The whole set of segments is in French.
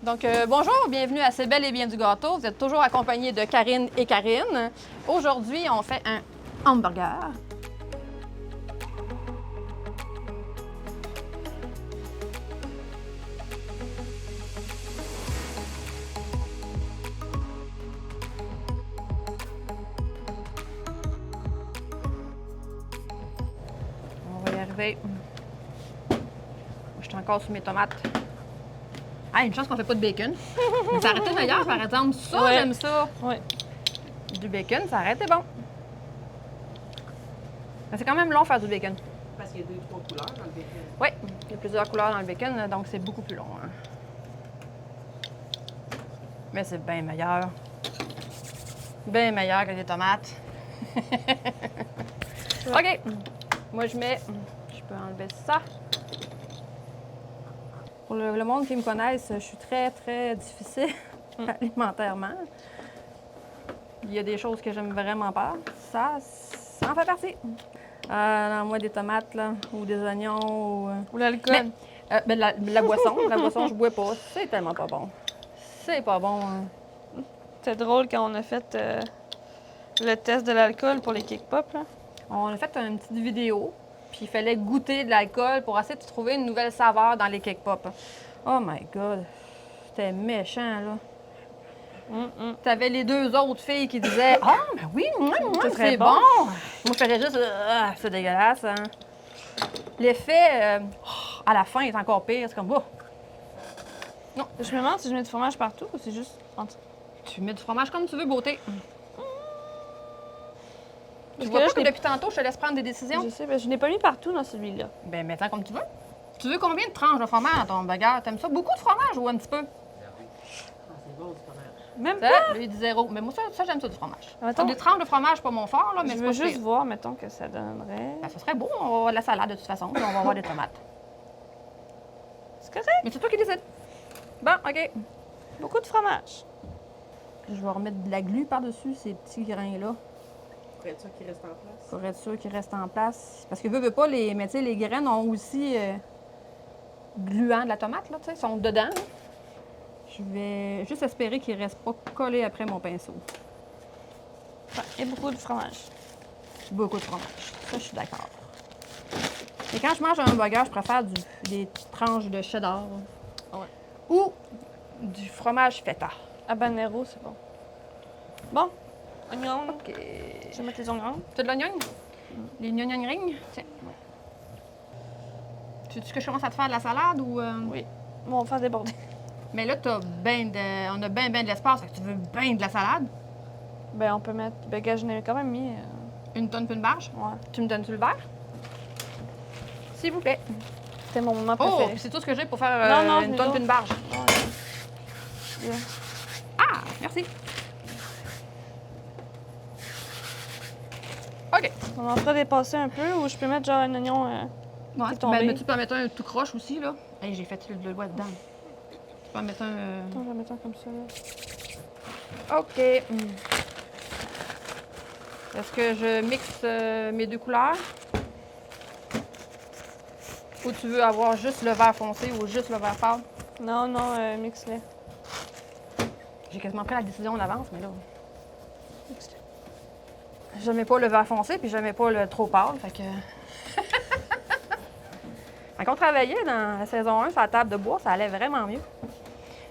Donc, bonjour, bienvenue à C'est bel et bien du gâteau. Vous êtes toujours accompagnés de Karine et Karine. Aujourd'hui, on fait un hamburger. On va y arriver. Je suis encore sur mes tomates. Ah, une chance qu'on fait pas de bacon. Mais ça aurait été meilleur, par exemple. Ça, Ouais. j'aime ça. Ouais. Du bacon, ça aurait été bon. Mais c'est quand même long faire du bacon. Parce qu'il y a 2-3 couleurs dans le bacon. Oui, il y a plusieurs couleurs dans le bacon, donc c'est beaucoup plus long. Hein. Mais c'est bien meilleur. Bien meilleur que des tomates. OK. Moi, je mets... Je peux enlever ça. Pour le monde qui me connaisse, je suis très, très difficile alimentairement. Il y a des choses que j'aime vraiment pas. Ça en fait partie. Non, moi, des tomates, là, ou des oignons, ou... Ou l'alcool. Ben, la boisson. La boisson, je bois pas. C'est tellement pas bon. C'est pas bon. Hein. C'est drôle quand on a fait le test de l'alcool pour les cake pop, là. On a fait une petite vidéo, puis il fallait goûter de l'alcool pour essayer de trouver une nouvelle saveur dans les cake pop. Oh my God! C'était méchant, là. T'avais les deux autres filles qui disaient « Ah, ben oui, Ça serait c'est bon. bon! » Moi, je faisais juste « c'est dégueulasse, hein. » L'effet, à la fin, est encore pire. C'est comme « Oh! » Je me demande si je mets du fromage partout ou c'est juste en dessous. Tu mets du fromage comme tu veux, beauté. Tu Parce vois que là, pas je que n'ai- depuis tantôt, je te laisse prendre des décisions? Je sais, mais je n'ai pas mis partout dans celui-là. Ben, mets-en comme tu veux. Tu veux combien de tranches de fromage dans ton hamburger? T'aimes ça? Beaucoup de fromage ou un petit peu? Ah, c'est bon du fromage. Même Ça, pas! lui, il dit zéro. Mais moi, ça j'aime ça du fromage. Attends. Des tranches de fromage, pas mon fort, là, mais Je c'est veux pas juste pire. voir, mettons, que ça donnerait. Ben, ça serait beau, on va avoir de la salade de toute façon, puis on va avoir des tomates. C'est correct. Mais c'est toi qui décides. Bon, OK. Beaucoup de fromage. Je vais remettre de la glu par-dessus ces petits grains-là, Pour être sûr qu'il reste en place. pour être sûr qu'ils restent en place. Parce que veux pas, mais tu sais, les graines ont aussi gluant de la tomate, là, tu sais, ils sont dedans. Je vais juste espérer qu'ils ne restent pas collés après mon pinceau. Ouais, et beaucoup de fromage. Beaucoup de fromage. Ça, je suis d'accord. Et quand je mange un hamburger, je préfère des tranches de cheddar. Ouais. Ou du fromage feta. Habanero, c'est bon. Bon, oignon. OK. Je vais mettre les oignons. Tu as de l'oignon? Les gnognon rings? Tiens. Tu veux que je commence à te faire de la salade ou... Oui. Bon, on va faire déborder. Mais là, on a bien de l'espace. Fait que tu veux bien de la salade? Ben, on peut mettre. Ben, gars, je n'ai quand même mis. Une tonne puis une barge? Ouais. Tu me donnes-tu le verre? S'il vous plaît. C'était mon moment Oh! préféré. Puis c'est tout ce que j'ai pour faire Non, non, une mais tonne non. puis une barge. Ouais. Bien. Ah! Merci. OK. On en fera dépasser un peu ou je peux mettre genre un oignon. Ouais, C'est tombé. mais tu peux en mettre un tout croche aussi, là. Hey, j'ai fait le doigt dedans. Tu peux en mettre un... Attends, je vais mettre un comme ça. Là. OK. Est-ce que je mixe mes deux couleurs? Ou tu veux avoir juste le vert foncé ou juste le vert pâle? Non, non, mix-les. J'ai quasiment pris la décision en avance, mais là... Mix-les. J'aimais pas le vert foncé, puis j'aimais pas le trop pâle, fait que... Quand on travaillait dans la saison 1 sur la table de bois, ça allait vraiment mieux.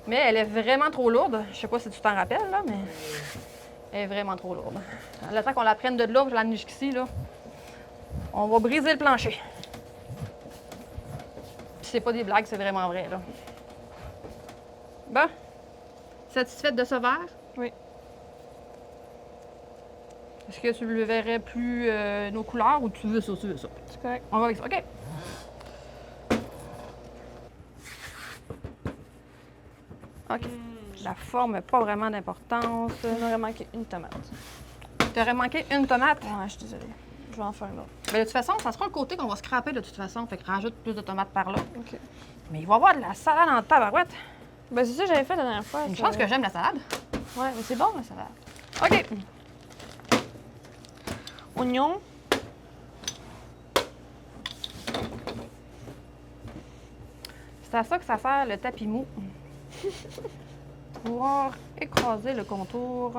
Mais elle est vraiment trop lourde. Je sais pas si tu t'en rappelles, là, mais... Elle est vraiment trop lourde. Le temps qu'on la prenne de là, je l'amène jusqu'ici, là, on va briser le plancher. Puis c'est pas des blagues, c'est vraiment vrai, là. Bon. Satisfaite de ce verre? Oui. Est-ce que tu le verrais plus nos couleurs ou tu veux ça, tu veux ça? C'est correct. On va avec ça. OK. OK. La forme n'a pas vraiment d'importance. Il m'aurait manqué une tomate. T'aurais manqué une tomate. Ouais, je suis désolée. Je vais en faire un autre. Mais de toute façon, ça sera le côté qu'on va scraper de toute façon. Fait que rajoute plus de tomates par là. OK. Mais il va y avoir de la salade en tabarouette. Ben, c'est ça que j'avais fait la dernière fois. Une ça. chance que j'aime la salade. Ouais, mais c'est bon, la salade. OK. Oignon. C'est à ça que ça sert le tapis mou. Pouvoir écraser le contour.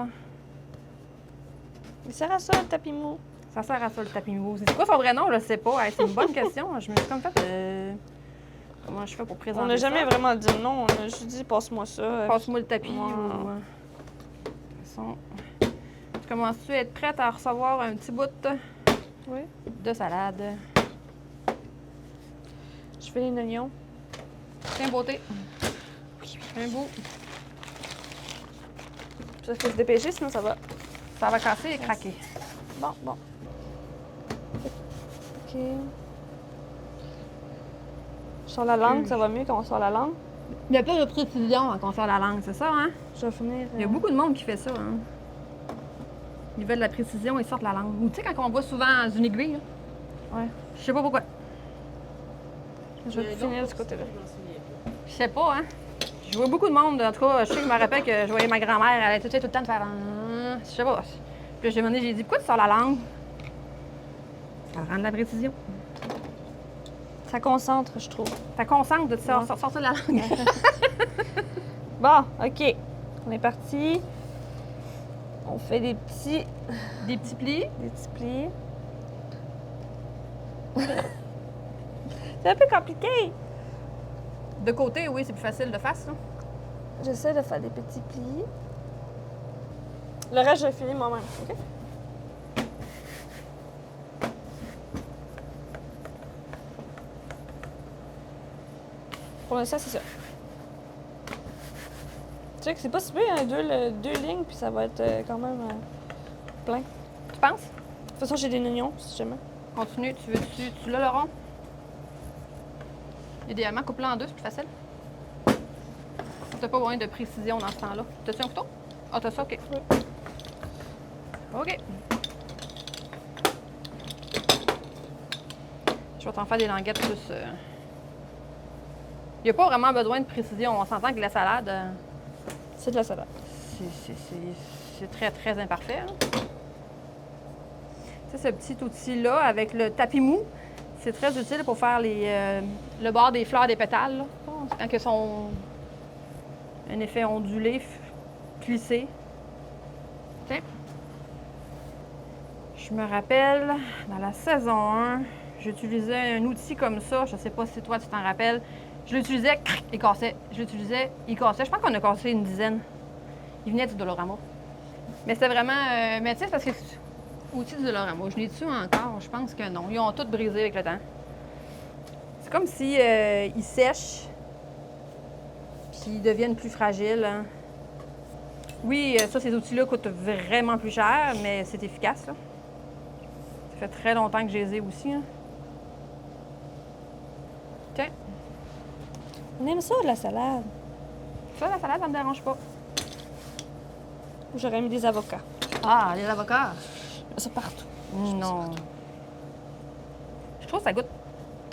Il sert à ça, le tapis mou. Ça sert à ça, le tapis mou. C'est quoi son vrai nom? Je sais pas. Hey, c'est une bonne question. Je me suis comme fait... Comment je fais pour présenter On n'a jamais ça? vraiment dit non, on a juste dit passe-moi ça. Passe-moi le tapis. Ouais. Ou... De toute façon, tu commences-tu à être prête à recevoir un petit bout Oui. de salade? Je fais les oignons. Tiens, beauté. Un bout. Ça faut se dépêcher, sinon ça va. Ça va casser et craquer. Bon. OK. Sur la langue, ça va mieux quand on sort la langue. Il n'y a pas de précision quand on sort la langue, c'est ça, hein? Je vais finir. Il y a beaucoup de monde qui fait ça, hein? Ils veulent de la précision, ils sortent la langue. Ou tu sais, quand on voit souvent une aiguille, là. Ouais. Je sais pas pourquoi. Je vais finir de ce côté-là. Je m'en souviens pas. Je sais pas, hein? Je vois beaucoup de monde. En tout cas, je sais que je me rappelle que je voyais ma grand-mère, elle était tout le temps de faire. Je sais pas. Puis j'ai demandé, j'ai dit, pourquoi tu sors la langue? Ça rend de la précision. Ça concentre, je trouve. Ça concentre de Ouais. sortir la langue. Bon, OK. On est parti. On fait des petits Des petits plis. plis. C'est un peu compliqué. De côté, oui, c'est plus facile de face, là. J'essaie de faire des petits plis. Le reste, je vais finir moi-même, OK? Pour l'instant, c'est ça. Tu sais que c'est pas si bien, hein, deux lignes, puis ça va être quand même plein. De Tu penses? toute façon, j'ai des oignons, si jamais. Continue, tu l'as le rond? Idéalement, coupe-le en deux, c'est plus facile. T'as pas besoin de précision dans ce temps-là. T'as-tu un couteau? Ah, t'as ça, OK. Oui. OK. Je vais t'en faire des languettes plus... Il n'y a pas vraiment besoin de précision. On s'entend que la salade, C'est de la salade. c'est très, très imparfait, hein. Tu sais, ce petit outil-là, avec le tapis mou, c'est très utile pour faire le bord des fleurs des pétales, là. Quand ils sont un effet ondulé, plissé. Tiens. Je me rappelle, dans la saison 1, j'utilisais un outil comme ça. Je sais pas si toi, tu t'en rappelles. Je l'utilisais, cric, il cassait. Je l'utilisais, il cassait. Je pense qu'on a cassé une dizaine. Il venait du Dolorama. Mais c'était vraiment... mais tu sais, c'est parce que... Outil du Dolorama, je l'ai dessus encore? Je pense que non. Ils ont tous brisé avec le temps. C'est comme si ils sèchent, puis ils deviennent plus fragiles, hein. Oui, ça, ces outils-là coûtent vraiment plus cher, mais c'est efficace, là. Ça fait très longtemps que je les ai aussi, hein. Tiens, On aime ça, de la salade. ça, la salade, ça me dérange pas. J'aurais mis des avocats. Ah, les avocats. Ça partout. Non. Je trouve que ça goûte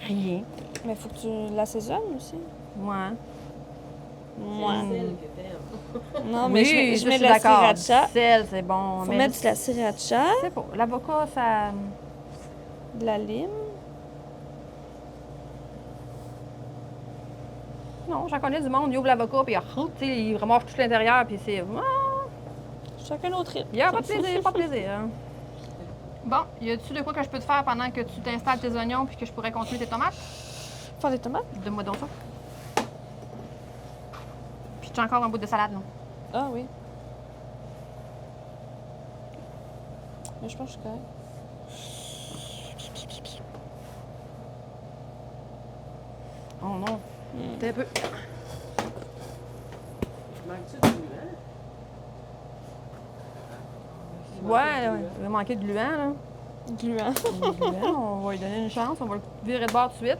rien. Mais faut que tu l'assaisonnes aussi. Moi. Moi. C'est celle que t'aimes. Non, mais Oui, je mets suis de la d'accord. sriracha. Du sel, c'est bon. Faut mais mettre de la sriracha, je sais pas. L'avocat, ça... de la lime. Non, j'en connais du monde. Il ouvre l'avocat, puis il remorge tout l'intérieur, puis c'est... Chacun notre rythme. Il n'y a pas de plaisir, pas de plaisir. Hein. Bon, y a-tu de quoi que je peux te faire pendant que tu t'installes tes oignons puis que je pourrais continuer tes tomates? Faire des tomates? Donne-moi donc ça. Puis tu as encore un bout de salade, non? Ah oui. Mais je pense que je suis correcte. Oh non, t'es un peu... Manques-tu de gluant? Ouais, il va manquer de gluant, là. Gluant. Du gluant, on va lui donner une chance, on va le virer de bord tout de suite.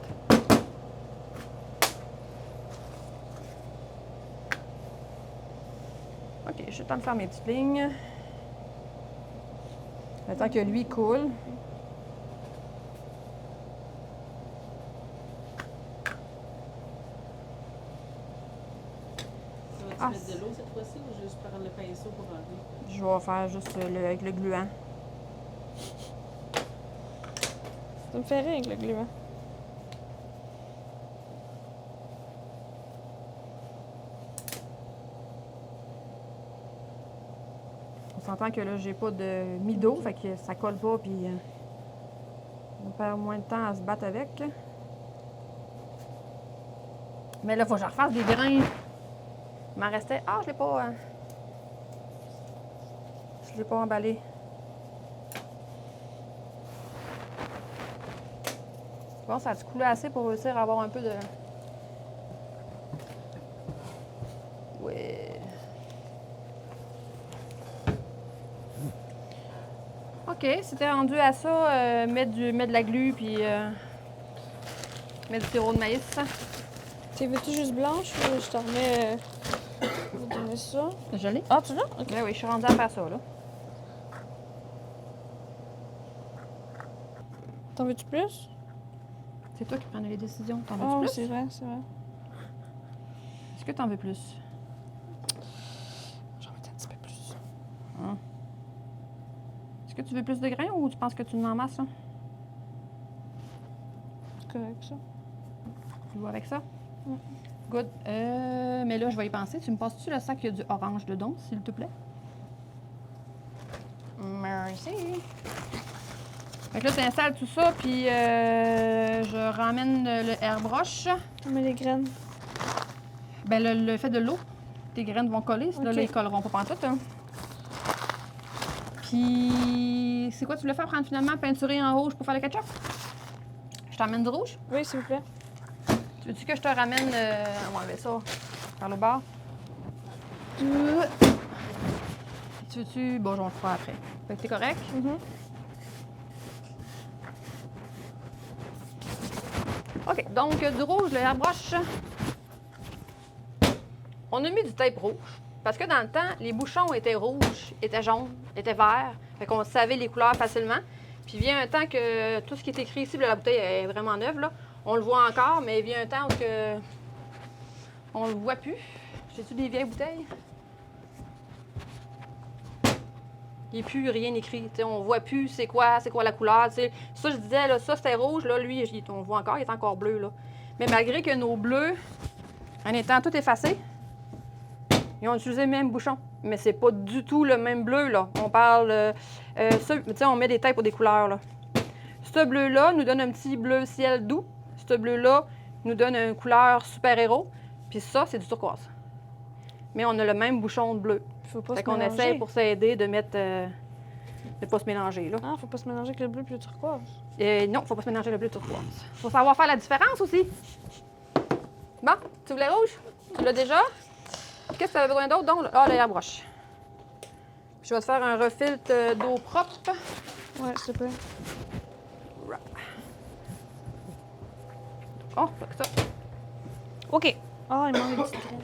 OK, j'ai le temps de faire mes petites lignes. Le temps que lui coule. Ça Ah, va-tu mettre de l'eau cette fois-ci ou juste prendre le pinceau pour enlever? Je vais faire juste avec le gluant. Ça me fait rire avec le gluant. s'entend que là, j'ai pas de mis d'eau, fait que ça colle pas, puis on perd moins de temps à se battre avec. Mais là, il faut que je refasse des grains. Il m'en restait... Ah, je l'ai pas... Je l'ai pas emballé. Bon, ça a-tu coulé assez pour réussir à avoir un peu de... Oui. OK, c'était rendu à ça, mettre de la glu, puis mettre du sirop de maïs. Tu veux-tu juste blanche ou je te remets... Je vais te donner ça. Je l'ai. Ah, tu l'as? OK. Oui, je suis rendue à faire ça, là. T'en veux-tu plus? C'est toi qui prends les décisions. T'en veux Oh, plus? c'est vrai, c'est vrai. Est-ce que t'en veux plus? J'en mets un petit peu plus. Hein? Est-ce que tu veux plus de grains ou tu penses que tu en masses, là? C'est correct, ça. Tu vois avec ça? Mm. Good. Mais là, je vais y penser. Tu me passes-tu le sac qui a du orange dedans, s'il te plaît? Merci. Fait que là, tu installes tout ça, puis je ramène le airbrush. On met les graines. Ben, le fait de l'eau. Tes graines vont coller. Là, Ok. là, ils colleront pas pantoute. Hein. Puis, c'est quoi tu voulais faire? Prendre finalement peinturer en rouge pour faire le ketchup? Je t'emmène du rouge? Oui, s'il vous plaît. Tu veux-tu que je te ramène... on va enlever ça par le bord. Tu veux-tu... Bon, je vais le faire après. Fait que t'es correct? OK, donc du rouge, le airbrush. On a mis du tape rouge. Parce que dans le temps, les bouchons étaient rouges, étaient jaunes, étaient verts. Fait qu'on savait les couleurs facilement. Puis vient un temps que tout ce qui est écrit ici, là, la bouteille est vraiment neuve, là. On le voit encore, mais il vient un temps où que on le voit plus. J'ai-tu des vieilles bouteilles? Il n'y a plus rien écrit. T'sais, on voit plus c'est quoi la couleur. T'sais. Ça, je disais, là, ça c'était rouge, là, lui, on le voit encore, il est encore bleu. Là. Mais malgré que nos bleus, en étant tout effacés, ils ont utilisé le même bouchon. Mais c'est pas du tout le même bleu, là. On parle... on met des tailles pour des couleurs, là. Ce bleu-là nous donne un petit bleu ciel doux. Ce bleu-là nous donne une couleur super-héros. Puis ça, c'est du turquoise. Mais on a le même bouchon de bleu. Faut pas Fait se qu'on mélanger. essaie pour s'aider de mettre... de pas se mélanger, là. Ah, faut pas se mélanger avec le bleu et le turquoise. Non, faut pas se mélanger le bleu et le turquoise. Faut savoir faire la différence aussi. Bon, tu voulais rouge? Tu l'as déjà? Qu'est-ce que tu avais besoin d'autre? Donc, ah, le airbrush. Je vais te faire un refiltre d'eau propre. Ouais, s'il te plaît. Oh, pas que ça. OK. Ah, il manque des petites graines.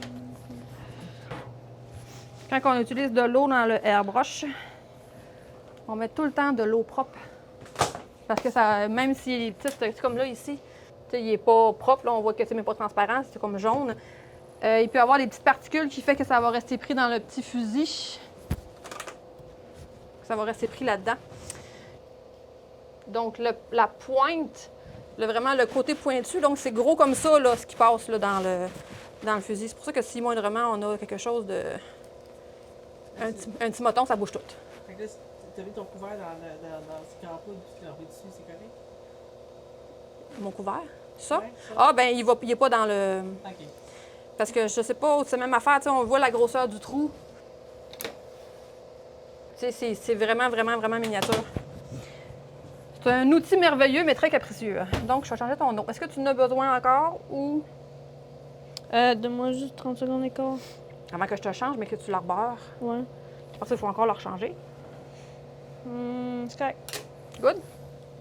Quand on utilise de l'eau dans le airbrush, on met tout le temps de l'eau propre. Parce que ça, même s'il est petit, c'est comme là ici, il n'est pas propre, là, on voit que c'est même pas transparent, c'est comme jaune. Il peut y avoir des petites particules qui fait que ça va rester pris dans le petit fusil. Ça va rester pris là-dedans. Donc la pointe, vraiment le côté pointu, donc c'est gros comme ça, là, ce qui passe là, dans le fusil. C'est pour ça que si moindrement on a quelque chose de... Un petit moton, ça bouge tout. Fait que là, t'as mis ton couvert dans ce camp-là, tu l'as enlevé dessus, c'est correct? Mon couvert? Ça? Ouais, ça. Ah, ben il est pas dans le... OK. Parce que je sais pas, c'est la même affaire, tu sais, on voit la grosseur du trou. Tu sais, c'est vraiment, vraiment, vraiment miniature. C'est un outil merveilleux, mais très capricieux. Donc, je vais changer ton eau. Est-ce que tu en as besoin encore ou... Donne-moi juste 30 secondes d'écart. Avant que je te change, mais que tu l'arbores. Ouais. Je pense qu'il faut encore le rechanger. C'est correct. Good?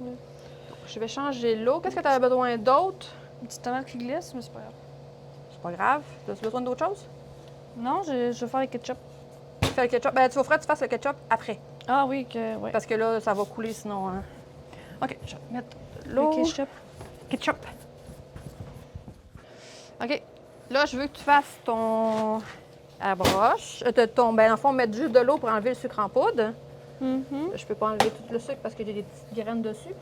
Oui. Donc, je vais changer l'eau. Qu'est-ce que tu avais besoin d'autre? Une petite tomate qui glisse, mais c'est pas grave. C'est pas grave. As-tu besoin d'autre chose? Non, je vais faire le ketchup. Tu fais le ketchup. Ben, tu vas faire que tu fasses le ketchup après. Ah oui, ouais. Parce que là, ça va couler sinon. Hein. OK, je vais mettre l'eau. Le ketchup. Ketchup. OK. Là, je veux que tu fasses ton airbrush. Dans le fond, mettre juste de l'eau pour enlever le sucre en poudre. Je peux pas enlever tout le sucre parce que j'ai des petites graines dessus.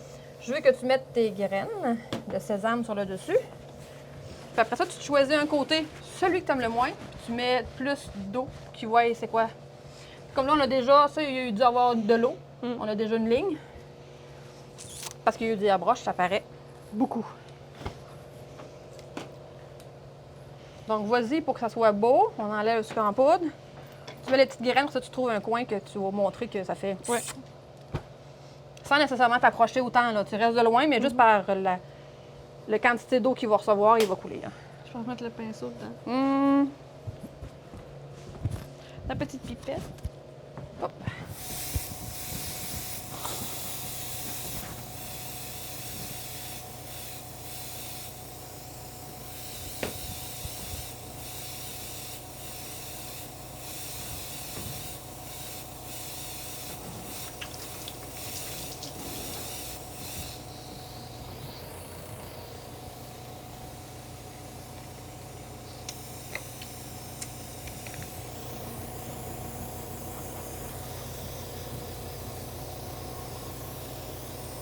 Je veux que tu mettes tes graines de sésame sur le dessus. Puis après ça, tu te choisis un côté, celui que tu aimes le moins, puis tu mets plus d'eau, qui voit c'est quoi. Comme là, on a déjà, ça, il y a dû avoir de l'eau. Mm. On a déjà une ligne. Parce qu'il y a eu des broches, ça paraît beaucoup. Donc, vas-y pour que ça soit beau. On enlève le sucre en poudre. Tu mets les petites graines, pour ça, tu trouves un coin que tu vas montrer que ça fait. Ouais. Sans nécessairement t'accrocher autant, là. Tu restes de loin, mais juste par la quantité d'eau qu'il va recevoir, il va couler. Là. Je vais remettre le pinceau dedans. Hum. La petite pipette. Hop.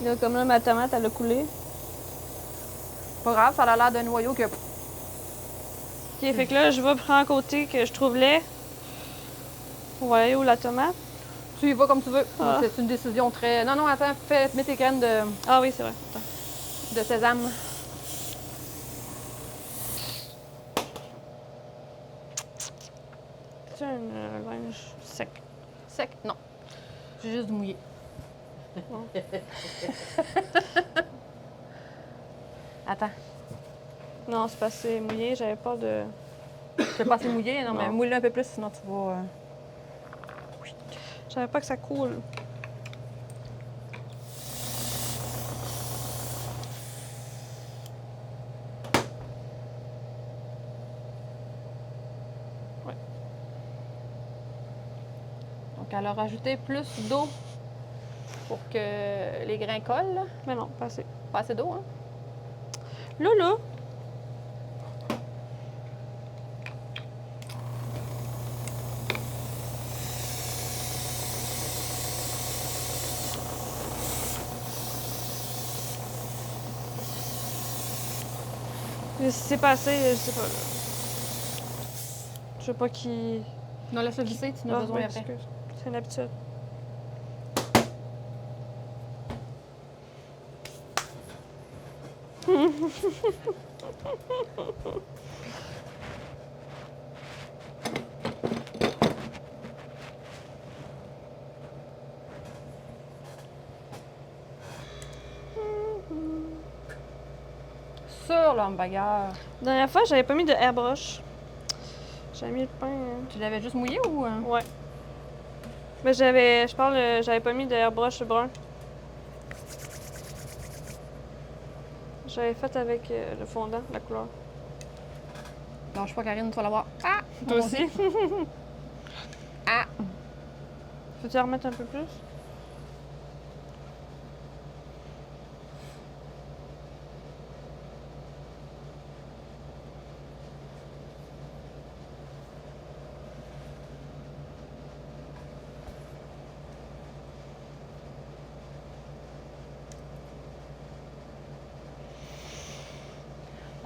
Là, comme là, ma tomate, elle a coulé. Pas grave, ça a l'air d'un noyau que. OK, fait que là, je vais prendre un côté que je trouve laid. On va aller où la tomate? Tu y vas comme tu veux. Ah. C'est une décision très. Non, non, attends, mets tes graines Ah oui, c'est vrai. Attends. de sésame. C'est un linge sec. Sec? Non. J'ai juste mouillé. Attends. Non, c'est pas assez mouillé, j'avais peur de... C'est pas assez mouillé? Non, mais Non. mouille-le un peu plus, sinon tu vas. J'avais pas que ça coule. Donc, elle a rajouté plus d'eau pour que les grains collent. Là. Mais non, pas assez. Pas assez d'eau, hein? Là, là, si c'est pas assez, je sais pas. Là. Je sais pas qui... Non, laisse-le glisser, tu en as Ah, besoin oui, après. excuse. C'est une habitude. Sur l'hamburger. La dernière fois, j'avais pas mis de airbrush. J'avais mis le pain... Tu l'avais juste mouillé ou. Ouais. Mais j'avais pas mis de airbrush brun. J'avais fait avec le fondant, la couleur. Lâche pas, Karine, tu vas l'avoir. Ah! Toi aussi? Ah! Peux-tu en remettre un peu plus?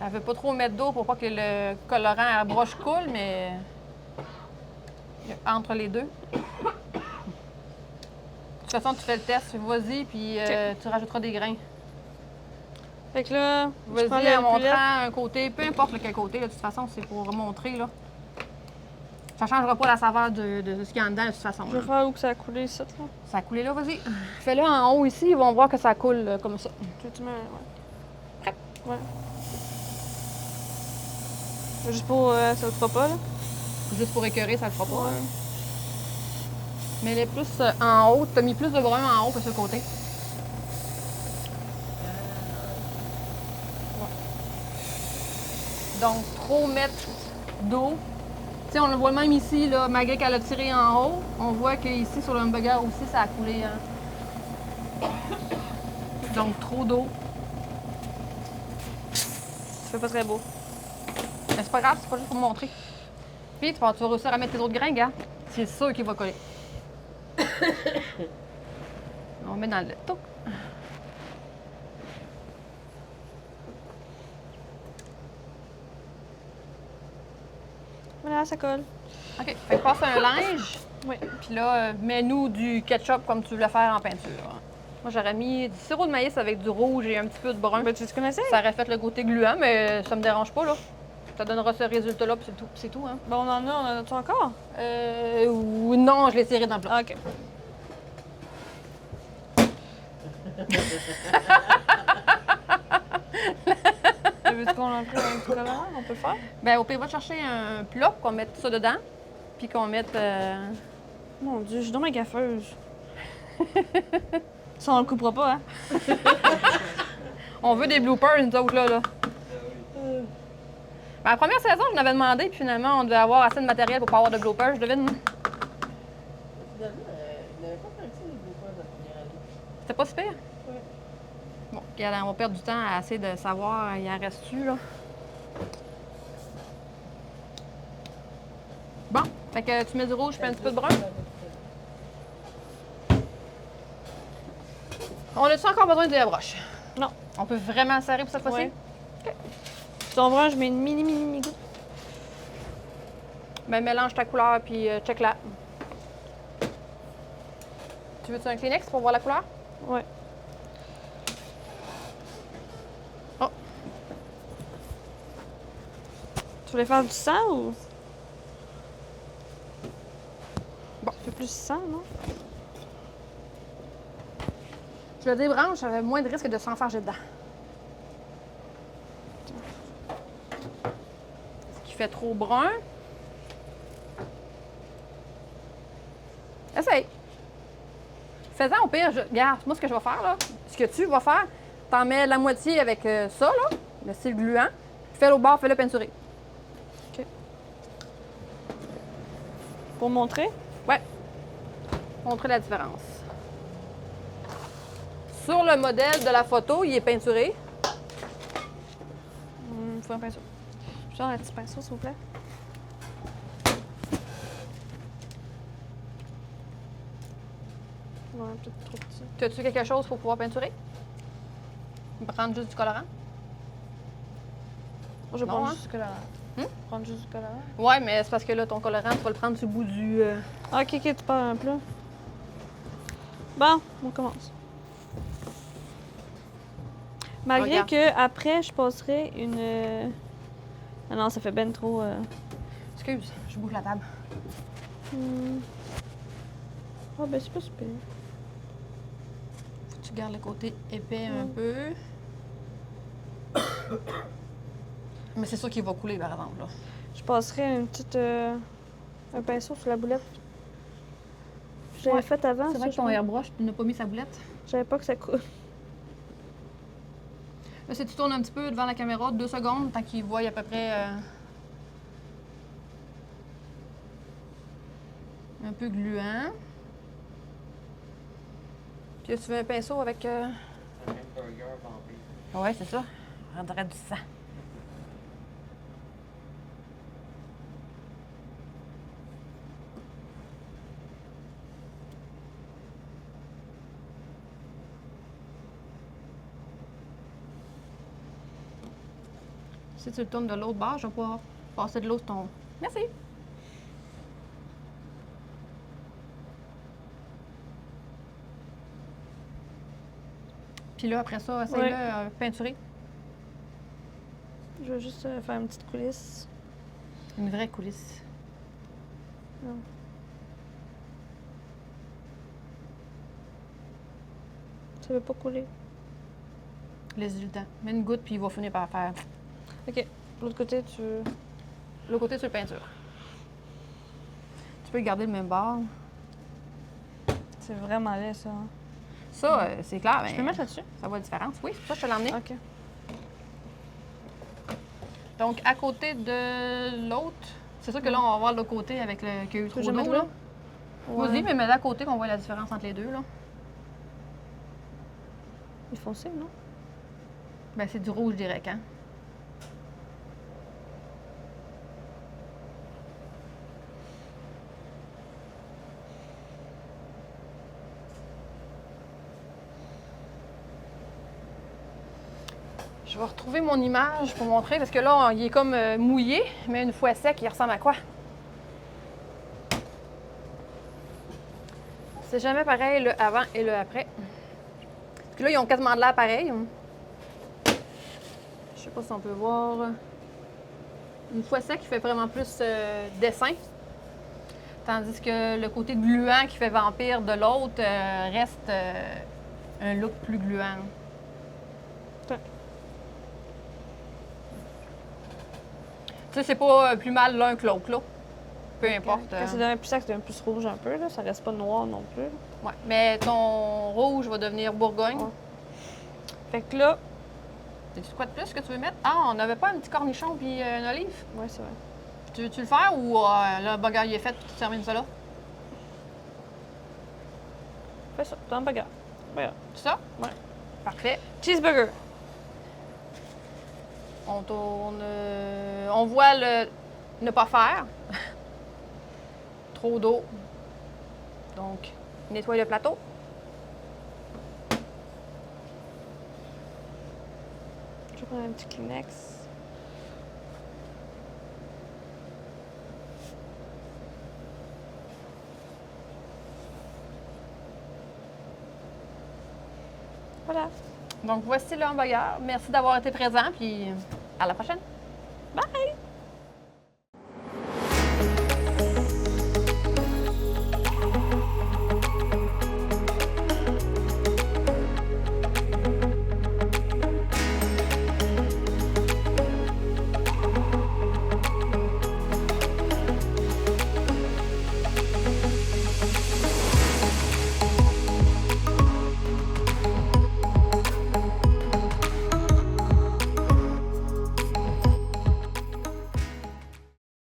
Elle veut pas trop mettre d'eau pour pas que le colorant à broche coule, mais. Entre les deux. De toute façon, tu fais le test, vas-y, puis tu rajouteras des grains. Fait que là, je prends Vas-y, la en montrant culette. un côté, peu importe lequel côté, là, de toute façon, c'est pour montrer, là. Ça changera pas la saveur de ce qu'il y a en dedans, de toute façon. Je là. vais faire où que ça a coulé ici, là. Ça a coulé là, vas-y. Fais-le en haut ici, ils vont voir que ça coule comme ça. Tu mets... Ouais. Ouais. Juste pour... ça le fera pas, là. Juste pour écœurer, ça le fera pas. Ouais. hein. Mais les plus en haut, t'as mis plus de brun en haut que ce côté. Donc, trop mettre d'eau. Tu sais, on le voit même ici, là, malgré qu'elle a tiré en haut, on voit qu'ici, sur le hamburger aussi, ça a coulé. Hein. Donc, trop d'eau. Ça fait pas très beau. Mais c'est pas grave, c'est pas juste pour montrer. Puis, tu vas réussir à mettre tes autres grains, gars. C'est sûr qu'il va coller. On met dans le toc. Voilà, ça colle. OK. Fait que passe un linge. Oui. Puis là, mets-nous du ketchup comme tu voulais faire en peinture. Moi, j'aurais mis du sirop de maïs avec du rouge et un petit peu de brun. Ben, tu connaissais? Ça aurait fait le côté gluant, mais ça me dérange pas, là. Ça donnera ce résultat-là, puis c'est tout, hein. Ben, on en a-tu encore? Ou non, je l'ai tiré dans le plat. Ah, OK. Veux-tu qu'on en prenne un petit colorant? On peut le faire? Ben, au pire, va chercher un plat, qu'on mette ça dedans, puis qu'on mette... Mon Dieu, je suis dans ma gaffeuse. Ça, on le coupera pas, hein? On veut des bloopers, nous autres, là. Ben, la première saison, je m'avais demandé, puis finalement, on devait avoir assez de matériel pour pas avoir de bloopers, je devine. Finalement, il n'avait pas tant que ça, les bloopers de la première année. C'était pas super? Ouais. Bon, regarde, on va perdre du temps à essayer de savoir, il en reste-tu, là? Bon, fait que tu mets du rouge, je mets un petit peu de brun. On a-tu encore besoin de la broche? Non. On peut vraiment le serrer pour cette fois-ci? Ouais. Ton brun, je mets une mini goutte. Ben, mélange ta couleur, puis check-la. Tu veux-tu un Kleenex pour voir la couleur? Ouais. Oh. Tu voulais faire du sang ou? Bon. Tu fais plus de sang, non? Je le débranche, ça avait moins de risque de s'enfarger dedans. Ce qui fait trop brun. Essaye. Fais-en au pire. Regarde, moi, ce que je vais faire, là, ce que tu vas faire, t'en mets la moitié avec ça, là, le style gluant. Fais-le au bord, fais-le peinturer. OK. Pour montrer? Ouais. Montrer la différence. Sur le modèle de la photo, il est peinturé. Faut un pinceau. Genre un petit pinceau, s'il vous plaît. Ouais, peut-être trop petit. As-tu quelque chose pour pouvoir peinturer? Prendre juste du colorant? Je vais Non, prendre hein? juste du colorant. Prendre juste du colorant. Ouais, mais c'est parce que là, ton colorant, tu vas le prendre sur le bout du... Ah, OK, tu pars un plat. Bon, on commence. Malgré Regarde. que après je passerai une... Ah non, ça fait ben trop... Excuse, je bouge la table. Ah ben c'est pas super. Faut que tu gardes le côté épais un peu. Mais c'est sûr qu'il va couler, par exemple, là. Je passerai une petite... un pinceau sur la boulette. J'avais Ouais. fait avant, C'est ça, vrai que je ton pense. airbrush, tu n'as pas mis sa boulette. Je savais pas que ça coule. Là, si tu tournes un petit peu devant la caméra, 2 secondes, tant qu'il voit à peu près un peu gluant. Puis là, tu veux un pinceau avec... Un hamburger vampire. Ouais, c'est ça. On rendrait du sang. Si tu le tournes de l'autre bord, je vais pouvoir passer de l'autre ton... Merci. Puis là, après ça, essaye-le Ouais. peinturer. Je vais juste faire une petite coulisse. Une vraie coulisse. Non. Ça veut pas couler. Laisse-lui le temps. Mets une goutte, puis il va finir par faire... OK. L'autre côté, tu... L'autre côté, sur le peinture. Tu peux garder le même bord. C'est vraiment laid, ça. Hein? Ça, c'est clair. Je mais peux mettre là-dessus? ça voit la différence. Oui, c'est pour ça que je te l'ai emmené. OK. Donc, à côté de l'autre, c'est sûr que là, on va voir l'autre côté avec le qu'il y a eu trop Que je mette d'eau, là? là. Vas-y, mais mets-le à côté qu'on voit la différence entre les deux, là. Il est foncé, non? Ben, c'est du rouge direct, hein. Je vais retrouver mon image pour montrer, parce que là, il est comme mouillé, mais une fois sec, il ressemble à quoi? C'est jamais pareil le avant et le après. Parce que là, ils ont quasiment de l'air pareil. Je sais pas si on peut voir. Une fois sec, il fait vraiment plus dessin. Tandis que le côté gluant qui fait vampire de l'autre reste un look plus gluant. Tiens. Tu sais, c'est pas plus mal l'un que l'autre, là. Peu importe. Quand c'est devenu plus sec, c'est devenu plus rouge un peu, là. Ça reste pas noir non plus. Ouais. Mais ton rouge va devenir Bourgogne. Ouais. Fait que là, T'as-tu quoi de plus que tu veux mettre? Ah, on n'avait pas un petit cornichon puis une olive? ouais, c'est vrai. Tu veux-tu le faire ou le burger il est fait puis tu termines ça là? Fais ça, dans le bagarre. Bagarre. C'est ça? Ouais. Parfait. Cheeseburger. On tourne. On voit le ne pas faire. Trop d'eau. Donc, nettoie le plateau. Je vais prendre un petit Kleenex. Voilà. Donc, voici le hamburger. Merci d'avoir été présent, puis à la prochaine. Bye!